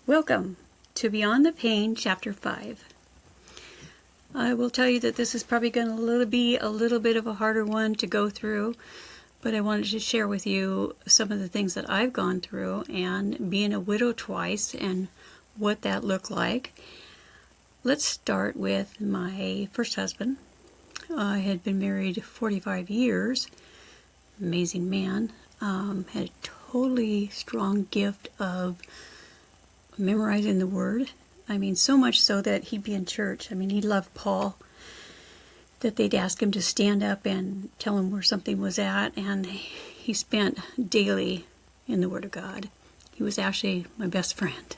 Welcome to Beyond the Pain, Chapter 5. I will tell you that this is probably going to be a little bit of a harder one to go through, but I wanted to share with you some of the things that I've gone through and being a widow twice and what that looked like. Let's start with my first husband. I had been married 45 years. Amazing man. Had a totally strong gift of memorizing the word. I mean, so much so that he'd be in church. I mean, he loved Paul, that they'd ask him to stand up and tell him where something was at, and he spent daily in the Word of God. He was actually my best friend.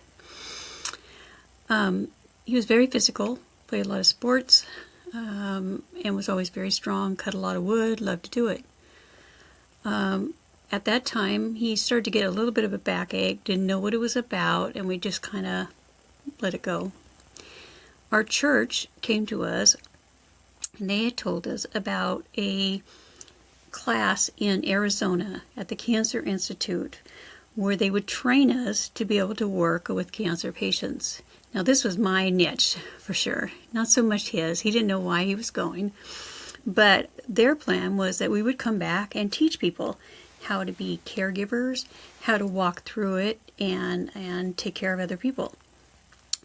He was very physical, played a lot of sports, and was always very strong, cut a lot of wood, loved to do it. At that time, he started to get a little bit of a backache, didn't know what it was about, and we just kind of let it go. Our church came to us, and they had told us about a class in Arizona at the Cancer Institute where they would train us to be able to work with cancer patients. Now, this was my niche, for sure. Not so much his. He didn't know why he was going. But their plan was that we would come back and teach people how to be caregivers, how to walk through it, and take care of other people.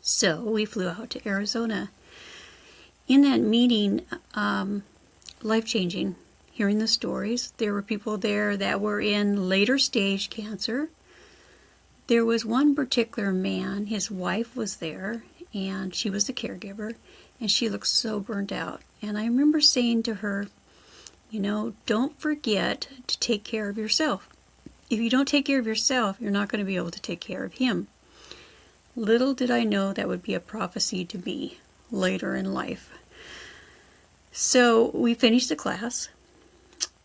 So we flew out to Arizona. In that meeting, life-changing, hearing the stories. There were people there that were in later stage cancer. There was one particular man, his wife was there, and she was the caregiver, and she looked so burnt out. And I remember saying to her, you know, don't forget to take care of yourself. If you don't take care of yourself, you're not going to be able to take care of him. Little did I know that would be a prophecy to me later in life. So we finished the class,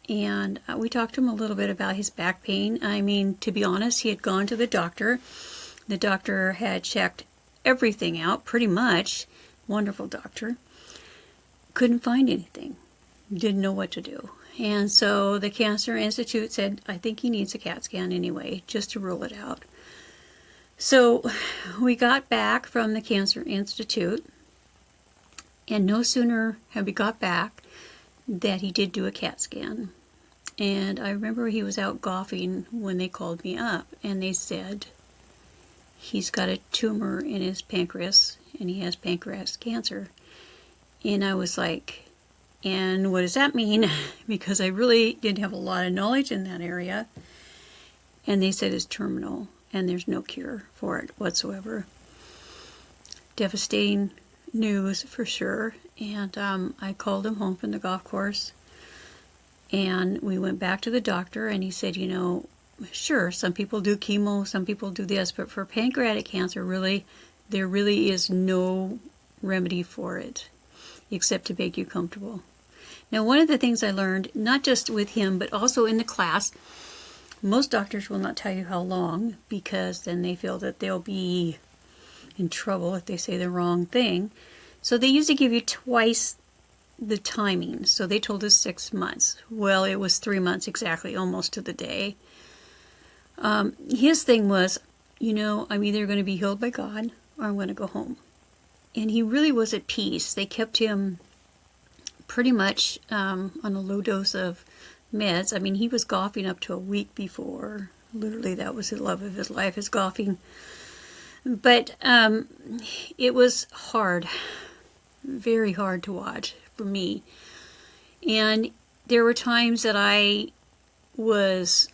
and we talked to him a little bit about his back pain. I mean, to be honest, he had gone to the doctor. The doctor had checked everything out, pretty much. Wonderful doctor. Couldn't find anything. Didn't know what to do. And so the Cancer Institute said, I think he needs a CAT scan anyway, just to rule it out. So we got back from the Cancer Institute, and no sooner had we got back that he did do a CAT scan. And I remember he was out golfing when they called me up, and they said he's got a tumor in his pancreas, and he has pancreatic cancer. And I was like, and what does that mean? Because I really didn't have a lot of knowledge in that area. And they said it's terminal, and there's no cure for it whatsoever. Devastating news for sure. And I called him home from the golf course, and we went back to the doctor, and he said, you know, sure, some people do chemo, some people do this, but for pancreatic cancer, there really is no remedy for it except to make you comfortable. Now, one of the things I learned, not just with him, but also in the class, most doctors will not tell you how long, because then they feel that they'll be in trouble if they say the wrong thing. So they usually give you twice the timing. So they told us 6 months. Well, it was 3 months exactly, almost to the day. His thing was, you know, I'm either going to be healed by God or I'm going to go home. And he really was at peace. They kept him pretty much on a low dose of meds. I mean, he was golfing up to a week before. Literally, that was the love of his life, is golfing. But it was hard, very hard to watch for me. And there were times that I was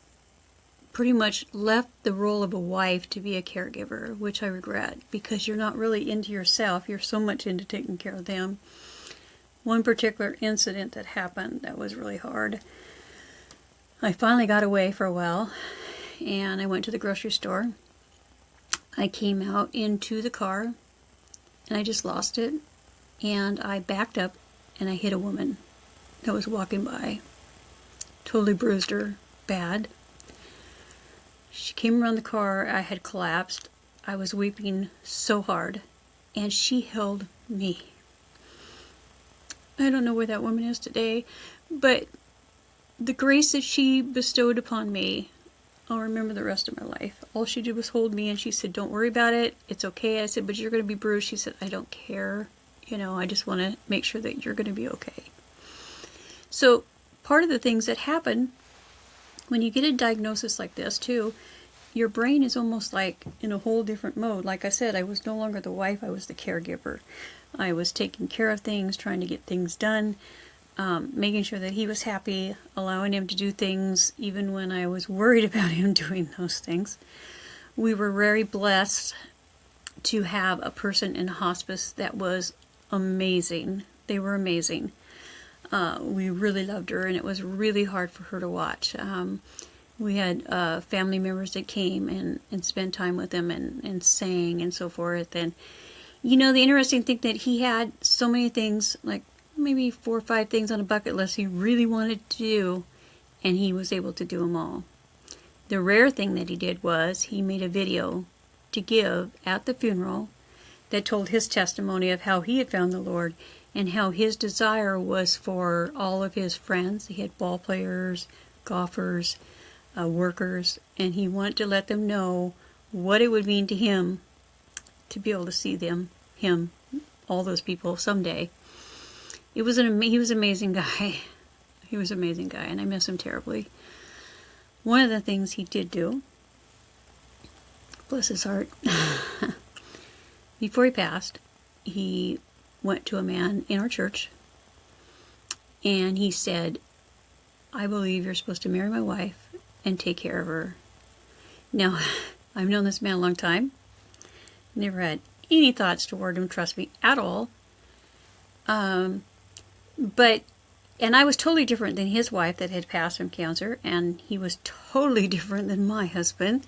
pretty much left the role of a wife to be a caregiver, which I regret, because you're not really into yourself. You're so much into taking care of them. One particular incident that happened that was really hard. I finally got away for a while, and I went to the grocery store. I came out into the car, and I just lost it, and I backed up, and I hit a woman that was walking by. Totally bruised her bad. She came around the car. I had collapsed. I was weeping so hard, and she held me. I don't know where that woman is today, but the grace that she bestowed upon me I'll remember the rest of my life. All she did was hold me, and she said, don't worry about it. It's okay. I said, but you're going to be bruised. She said, I don't care. I just want to make sure that you're going to be okay. So part of the things that happen when you get a diagnosis like this too, your brain is almost like in a whole different mode. Like I said, I was no longer the wife, I was the caregiver. I was taking care of things, trying to get things done, making sure that he was happy, allowing him to do things even when I was worried about him doing those things. We were very blessed to have a person in hospice that was amazing. They were amazing. We really loved her, and it was really hard for her to watch. We had family members that came and spent time with him and sang and so forth. And, the interesting thing that he had so many things, like maybe 4 or 5 things on a bucket list he really wanted to do, and he was able to do them all. The rare thing that he did was he made a video to give at the funeral that told his testimony of how he had found the Lord and how his desire was for all of his friends. He had ball players, golfers, workers, and he wanted to let them know what it would mean to him to be able to see him, all those people someday. He was an amazing guy. He was an amazing guy, and I miss him terribly. One of the things he did do, bless his heart, before he passed, he went to a man in our church, and he said, I believe you're supposed to marry my wife and take care of her. Now, I've known this man a long time. Never had any thoughts toward him, trust me, at all. And I was totally different than his wife that had passed from cancer, and he was totally different than my husband.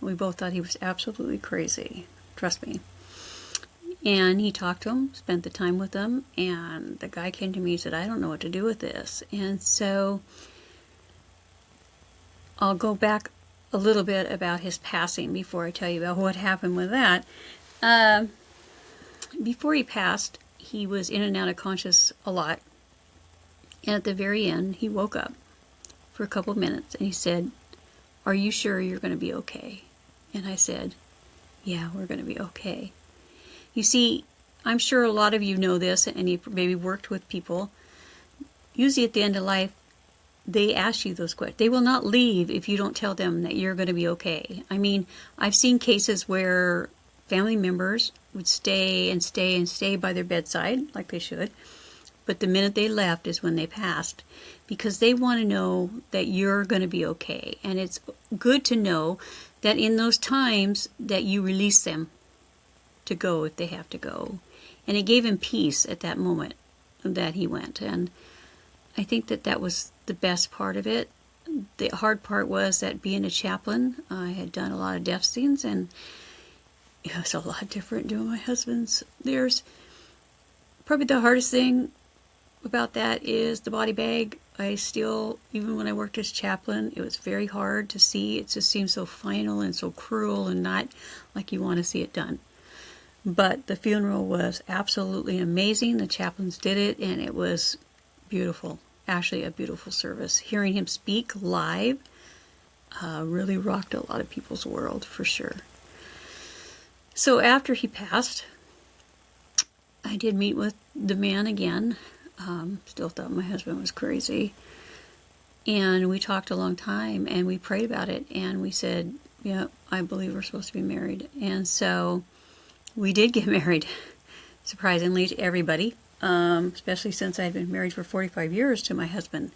We both thought he was absolutely crazy, trust me. And he talked to him, spent the time with him, and the guy came to me and said, I don't know what to do with this. And so I'll go back a little bit about his passing before I tell you about what happened with that. Before he passed, he was in and out of conscious a lot. And at the very end, he woke up for a couple of minutes and he said, are you sure you're going to be okay? And I said, yeah, we're going to be okay. You see, I'm sure a lot of you know this, and you've maybe worked with people. Usually at the end of life, they ask you those questions. They will not leave if you don't tell them that you're going to be okay. I mean, I've seen cases where family members would stay and stay and stay by their bedside, like they should, but the minute they left is when they passed, because they want to know that you're going to be okay. And it's good to know that in those times that you release them to go if they have to go. And it gave him peace at that moment that he went. And I think that that was the best part of it. The hard part was that being a chaplain, I had done a lot of death scenes, and it was a lot different doing my husband's. There's probably the hardest thing about that is the body bag. I still, even when I worked as chaplain, it was very hard to see. It just seemed so final and so cruel and not like you want to see it done. But the funeral was absolutely amazing. The chaplains did it, and it was beautiful. Actually, a beautiful service. Hearing him speak live really rocked a lot of people's world, for sure. So after he passed, I did meet with the man again. Still thought my husband was crazy. And we talked a long time, and we prayed about it, and we said, yeah, I believe we're supposed to be married. And so we did get married, surprisingly to everybody, especially since I had been married for 45 years to my husband,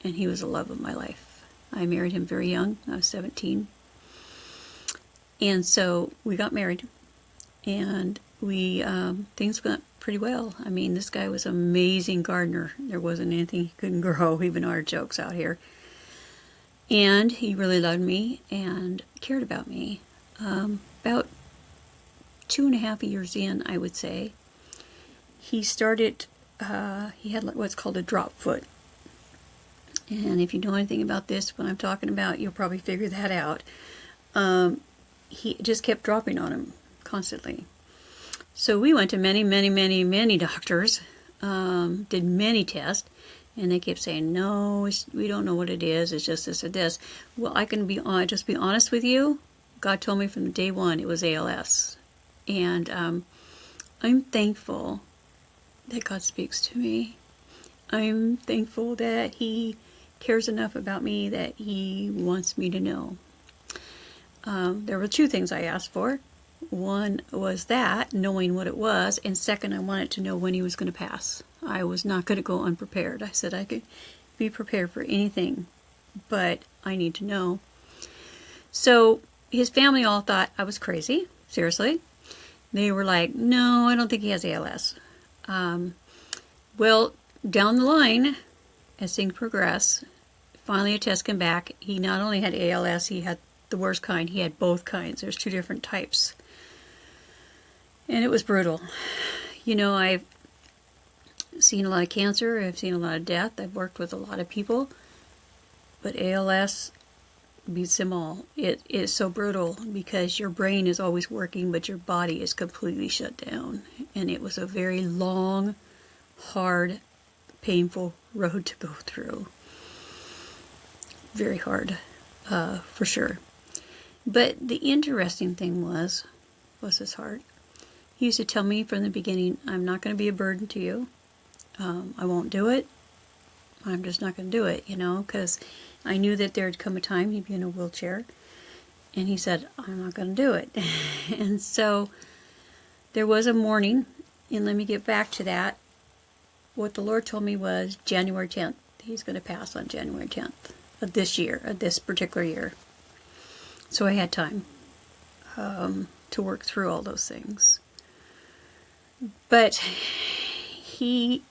and he was the love of my life. I married him very young. I was 17. And so we got married, and we things went pretty well. I mean, this guy was an amazing gardener. There wasn't anything he couldn't grow, even artichokes out here. And he really loved me and cared about me. About 2.5 years in, I would say, he started, he had what's called a drop foot. And if you know anything about this, what I'm talking about, you'll probably figure that out. He just kept dropping on him constantly. So we went to many doctors, did many tests, And they kept saying, no, we don't know what it is. It's just this or this. Well, I can just be honest with you. God told me from day one it was ALS. And I'm thankful that God speaks to me. I'm thankful that He cares enough about me that He wants me to know. There were 2 things I asked for. One was that, knowing what it was, and second, I wanted to know when he was going to pass. I was not going to go unprepared. I said I could be prepared for anything, but I need to know. So his family all thought I was crazy, seriously. They were like, no, I don't think he has ALS. Well, down the line, as things progress, finally a test came back. He not only had ALS, he had the worst kind. He had both kinds. There's 2 different types. And it was brutal. You know, I've seen a lot of cancer. I've seen a lot of death. I've worked with a lot of people. But ALS beats them all. It is so brutal because your brain is always working, but your body is completely shut down. And it was a very long, hard, painful road to go through. Very hard, for sure. But the interesting thing was his heart. He used to tell me from the beginning, I'm not going to be a burden to you. I won't do it. I'm just not going to do it, you know, because I knew that there would come a time he'd be in a wheelchair. And he said, I'm not going to do it. And so there was a morning, and let me get back to that. What the Lord told me was January 10th. He's going to pass on January 10th of this year, of this particular year. So I had time to work through all those things. But he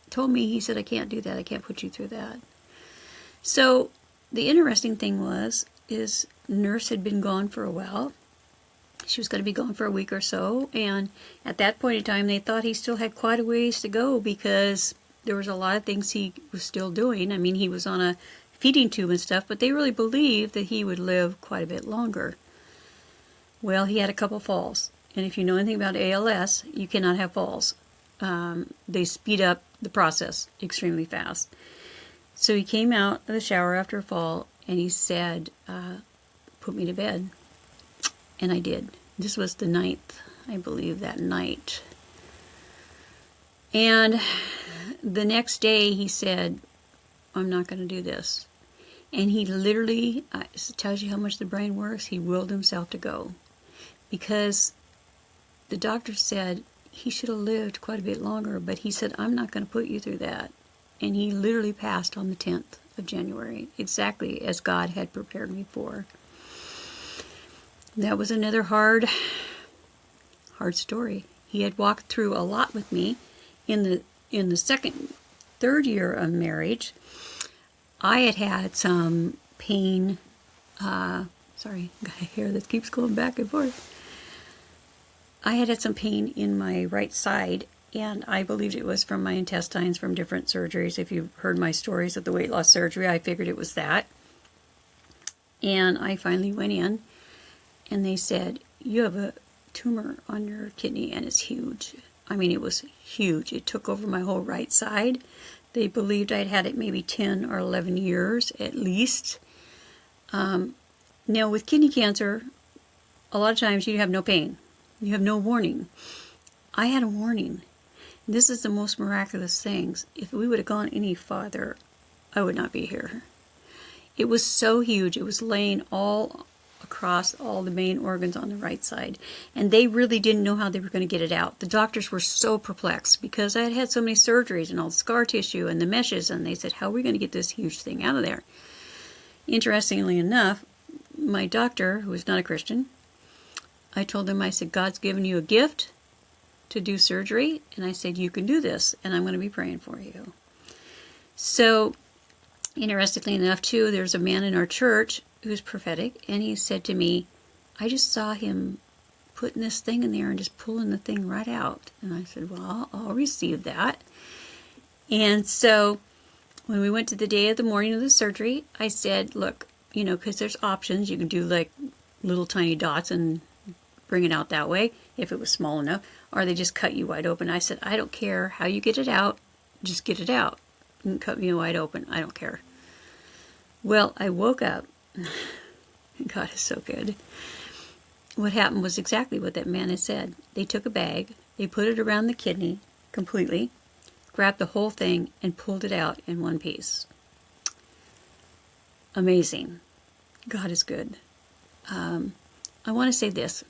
told me, he said, I can't do that. I can't put you through that. So the interesting thing is nurse had been gone for a while. She was going to be gone for a week or so. And at that point in time, they thought he still had quite a ways to go because there was a lot of things he was still doing. I mean, he was on a feeding tube and stuff, but they really believed that he would live quite a bit longer. Well, he had a couple falls. And if you know anything about ALS, you cannot have falls. They speed up the process extremely fast. So he came out of the shower after a fall, and he said, put me to bed. And I did. This was the 9th, I believe, that night. And the next day he said, I'm not going to do this. And he literally, it tells you how much the brain works, he willed himself to go. Because the doctor said he should have lived quite a bit longer, but he said, I'm not going to put you through that. And he literally passed on the 10th of January, exactly as God had prepared me for. That was another hard story. He had walked through a lot with me in the third year of marriage. I had some pain. Sorry, got a hair that keeps going back and forth. I had some pain in my right side, and I believed it was from my intestines from different surgeries. If you've heard my stories of the weight loss surgery, I figured it was that. And I finally went in, and they said, you have a tumor on your kidney, and it's huge. I mean, it was huge. It took over my whole right side. They believed I'd had it maybe 10 or 11 years at least. Now, with kidney cancer, a lot of times you have no pain. You have no warning. I had a warning. This is the most miraculous things. If we would have gone any farther, I would not be here. It was so huge. It was laying all across all the main organs on the right side. And they really didn't know how they were going to get it out. The doctors were so perplexed because I had had so many surgeries and all the scar tissue and the meshes, and they said, how are we going to get this huge thing out of there? Interestingly enough, my doctor, who was not a Christian, I told him, I said, God's given you a gift to do surgery, and I said, you can do this, and I'm going to be praying for you. So, interestingly enough, too, there's a man in our church who's prophetic, and he said to me, I just saw him putting this thing in there and just pulling the thing right out. And I said, well, I'll receive that. And so, when we went to the day of the morning of the surgery, I said, look, you know, because there's options. You can do like little tiny dots and bring it out that way if it was small enough, or they just cut you wide open. I said, I don't care how you get it out, just get it out. You can cut me wide open. I don't care. Well, I woke up. God is so good. What happened was exactly what that man had said. They took a bag, they put it around the kidney completely, grabbed the whole thing, and pulled it out in one piece. Amazing. God is good. I want to say this.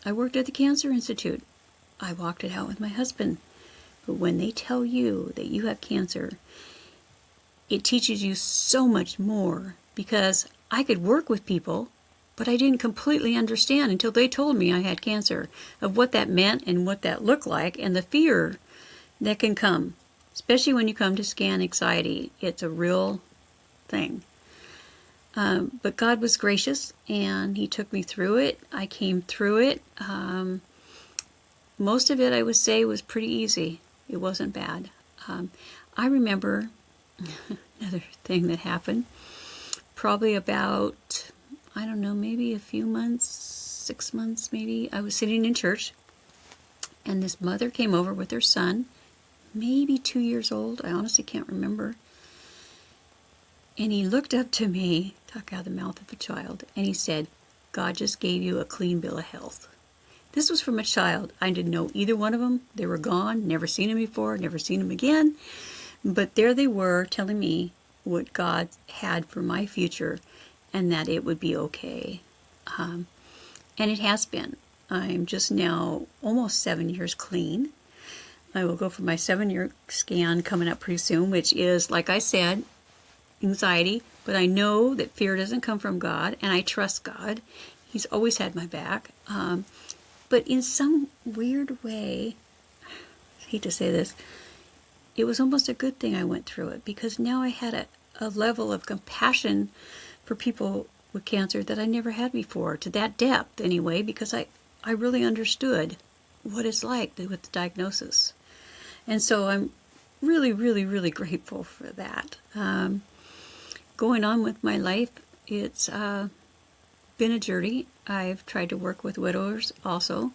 I worked at the Cancer Institute. I walked it out with my husband. But when they tell you that you have cancer, it teaches you so much more, because I could work with people, but I didn't completely understand until they told me I had cancer, of what that meant and what that looked like, and the fear that can come, especially when you come to scan anxiety. It's a real thing. But God was gracious, and He took me through it. I came through it. Most of it, I would say, was pretty easy. It wasn't bad. I remember another thing that happened, probably about, I don't know, maybe a few months, 6 months maybe. I was sitting in church, and this mother came over with her son, maybe 2 years old. I honestly can't remember. And he looked up to me, talk out of the mouth of a child, and he said, "God just gave you a clean bill of health." This was from a child. I didn't know either one of them. They were gone, never seen them before, never seen them again. But there they were telling me what God had for my future, and that it would be okay. And it has been. I'm just now almost 7 years clean. I will go for my 7-year scan coming up pretty soon, which is, like I said, anxiety. But I know that fear doesn't come from God, and I trust God. He's always had my back. But in some weird way, I hate to say this, it was almost a good thing I went through it, because now I had a level of compassion for people with cancer that I never had before, to that depth anyway, because I really understood what it's like with the diagnosis. And so I'm really, really, really grateful for that. Going on with my life, it's been a journey. I've tried to work with widowers also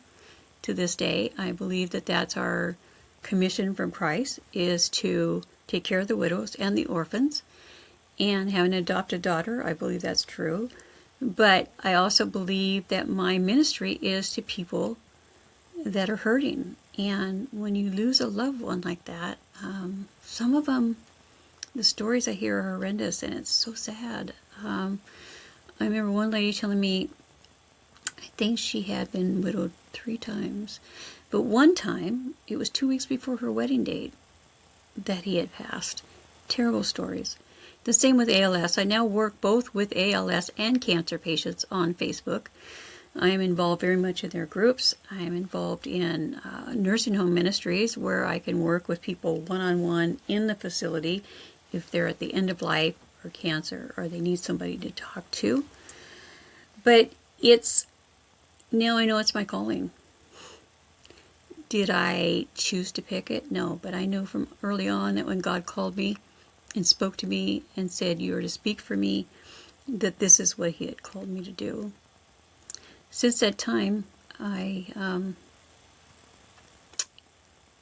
to this day. I believe that that's our commission from Christ, is to take care of the widows and the orphans, and have an adopted daughter. I believe that's true. But I also believe that my ministry is to people that are hurting. And when you lose a loved one like that, some of them, the stories I hear are horrendous, and it's so sad. I remember one lady telling me, I think she had been widowed 3 times. But one time, it was 2 weeks before her wedding date that he had passed. Terrible stories. The same with ALS. I now work both with ALS and cancer patients on Facebook. I am involved very much in their groups. I am involved in nursing home ministries, where I can work with people one-on-one in the facility if they're at the end of life or cancer, or they need somebody to talk to. But now I know it's my calling. Did I choose to pick it? No, but I knew from early on that when God called me and spoke to me and said, "You are to speak for me," that this is what He had called me to do. Since that time, I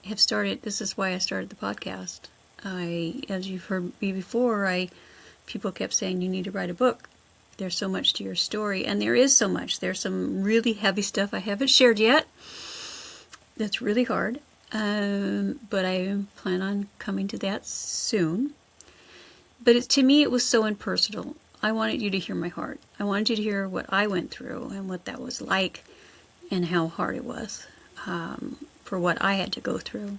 have started, this is why I started the podcast. As you've heard me before, people kept saying, "You need to write a book. There's so much to your story," and there is so much. There's some really heavy stuff I haven't shared yet. That's really hard, but I plan on coming to that soon. But to me, it was so impersonal. I wanted you to hear my heart. I wanted you to hear what I went through and what that was like, and how hard it was for what I had to go through.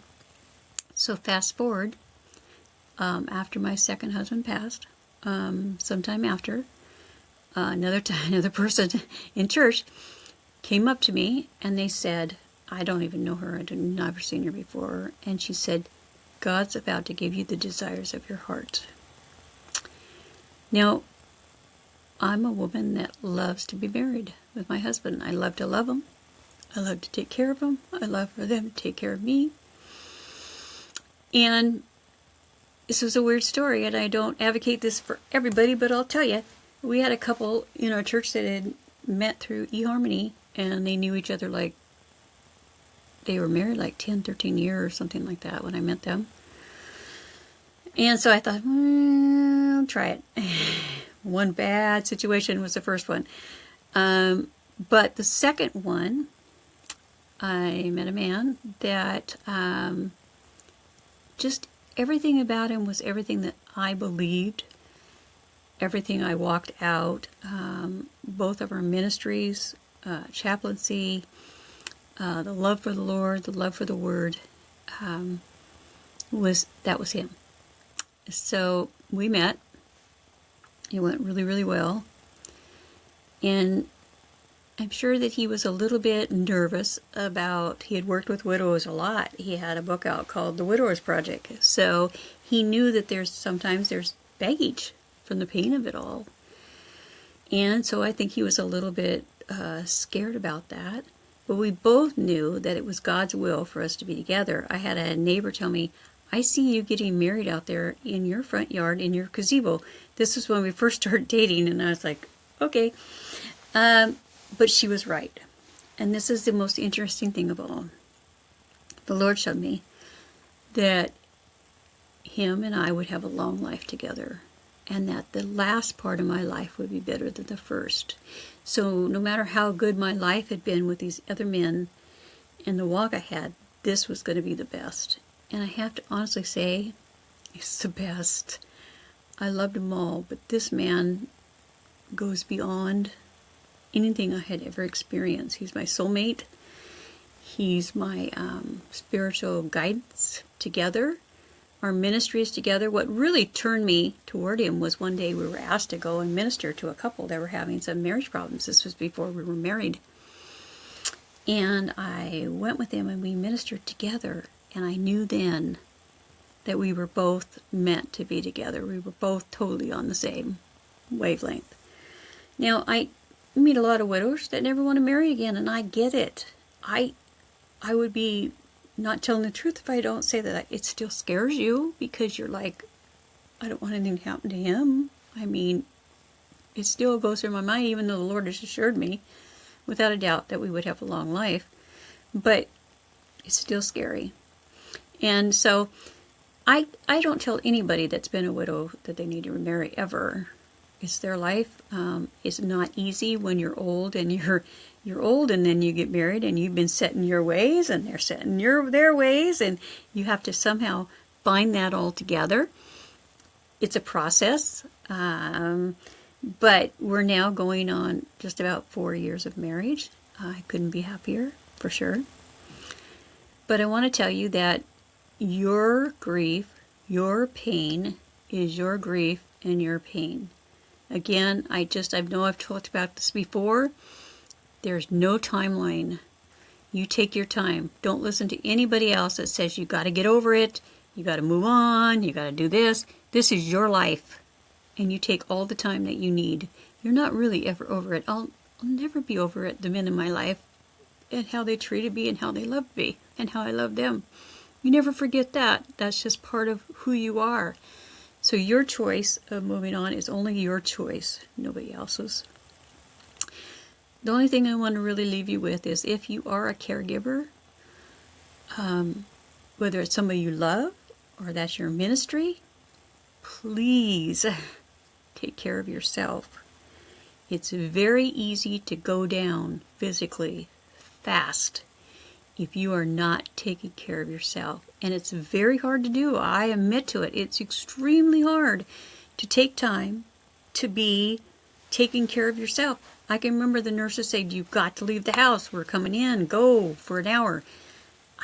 So fast forward, after my second husband passed, sometime after, another person in church came up to me, and they said, I don't even know her, I'd never seen her before, and she said, "God's about to give you the desires of your heart." Now, I'm a woman that loves to be married with my husband. I love to love him. I love to take care of him. I love for them to take care of me. And this was a weird story, and I don't advocate this for everybody, but I'll tell you, we had a couple in our church that had met through eHarmony, and they knew each other like, they were married like 10, 13 years or something like that when I met them. And so I thought, I'll try it. One bad situation was the first one. But the second one, I met a man that just everything about him was everything that I believed, everything I walked out, both of our ministries, chaplaincy, the love for the Lord, the love for the Word, was him. So we met. It went really, really well. And I'm sure that he was a little bit nervous about, he had worked with widows a lot. He had a book out called The Widowers Project. So he knew that sometimes there's baggage from the pain of it all. And so I think he was a little bit scared about that. But we both knew that it was God's will for us to be together. I had a neighbor tell me, I see you getting married out there in your front yard, in your gazebo. This was when we first started dating, and I was like, okay. But she was right. And this is the most interesting thing of all. The Lord showed me that him and I would have a long life together, and that the last part of my life would be better than the first. So no matter how good my life had been with these other men and the walk I had, this was going to be the best. And I have to honestly say, it's the best. I loved them all, but this man goes beyond anything I had ever experienced. He's my soulmate. He's my spiritual guidance together. Our ministries together. What really turned me toward him was one day we were asked to go and minister to a couple that were having some marriage problems. This was before we were married. And I went with him and we ministered together. And I knew then that we were both meant to be together. We were both totally on the same wavelength. Now, I meet a lot of widows that never want to marry again, and I get it. I would be not telling the truth if I don't say that. It still scares you because you're like, I don't want anything to happen to him. I mean, it still goes through my mind, even though the Lord has assured me, without a doubt, that we would have a long life. But it's still scary. And so I don't tell anybody that's been a widow that they need to remarry ever. It's their life. It's not easy when you're old and you're old and then you get married and you've been set in your ways and they're set in their ways and you have to somehow bind that all together. It's a process. But we're now going on just about 4 years of marriage. I couldn't be happier, for sure. But I want to tell you that your grief, your pain is your grief and your pain. Again, I know I've talked about this before. There's no timeline. You take your time. Don't listen to anybody else that says you got to get over it, you got to move on, you got to do this. This is your life, and you take all the time that you need. You're not really ever over it. I'll never be over it, the men in my life, and how they treated me and how they loved me and how I loved them. You never forget that. That's just part of who you are. So your choice of moving on is only your choice, nobody else's. The only thing I want to really leave you with is if you are a caregiver, whether it's somebody you love or that's your ministry, please take care of yourself. It's very easy to go down physically fast if you are not taking care of yourself. And it's very hard to do. I admit to it. It's extremely hard to take time to be taking care of yourself. I can remember the nurses saying, you've got to leave the house. We're coming in. Go for an hour.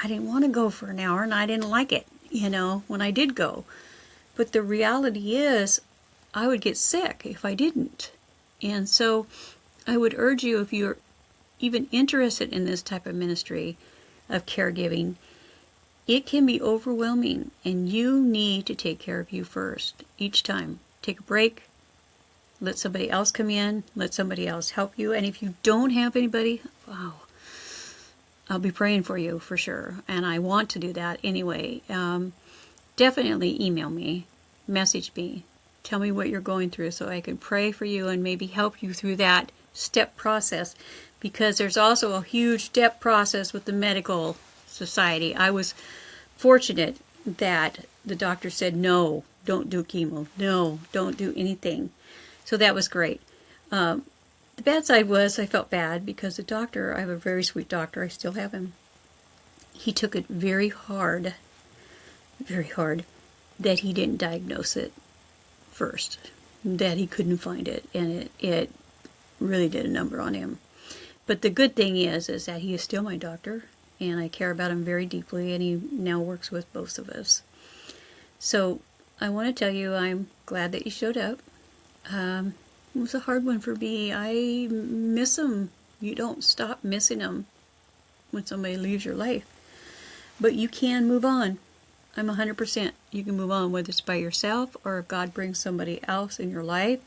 I didn't want to go for an hour, and I didn't like it, when I did go. But the reality is, I would get sick if I didn't. And so I would urge you, if you're even interested in this type of ministry of caregiving, it can be overwhelming, and you need to take care of you first. Each time, take a break, let somebody else come in, let somebody else help you. And if you don't have anybody, wow, I'll be praying for you for sure. And I want to do that anyway. Definitely email me, message me, tell me what you're going through so I can pray for you and maybe help you through that step process. Because there's also a huge step process with the medical society. I was fortunate that the doctor said, no, don't do chemo. No, don't do anything. So that was great. The bad side was I felt bad because the doctor, I have a very sweet doctor, I still have him. He took it very hard that he didn't diagnose it first, that he couldn't find it, and it really did a number on him. But the good thing is that he is still my doctor, and I care about him very deeply, and he now works with both of us. So I want to tell you I'm glad that you showed up. It was a hard one for me. I miss him. You don't stop missing him when somebody leaves your life. But you can move on. I'm 100%. You can move on, whether it's by yourself or if God brings somebody else in your life.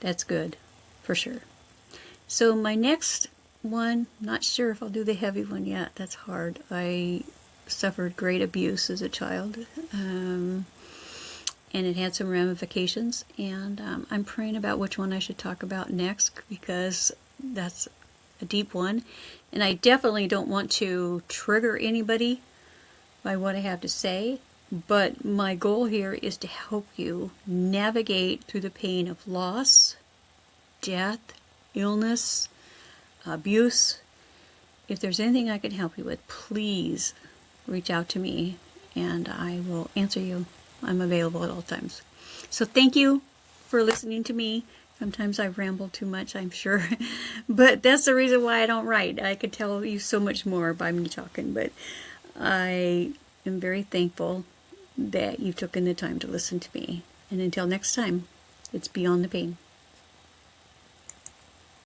That's good, for sure. So my next one, not sure if I'll do the heavy one yet. That's hard. I suffered great abuse as a child, and it had some ramifications. And I'm praying about which one I should talk about next because that's a deep one. And I definitely don't want to trigger anybody by what I have to say. But my goal here is to help you navigate through the pain of loss, death, illness, abuse. If there's anything I can help you with, please reach out to me and I will answer you. I'm available at all times. So thank you for listening to me. Sometimes I ramble too much, I'm sure. But that's the reason why I don't write. I could tell you so much more by me talking. But I am very thankful that you've taken the time to listen to me. And until next time, it's Beyond the Pain.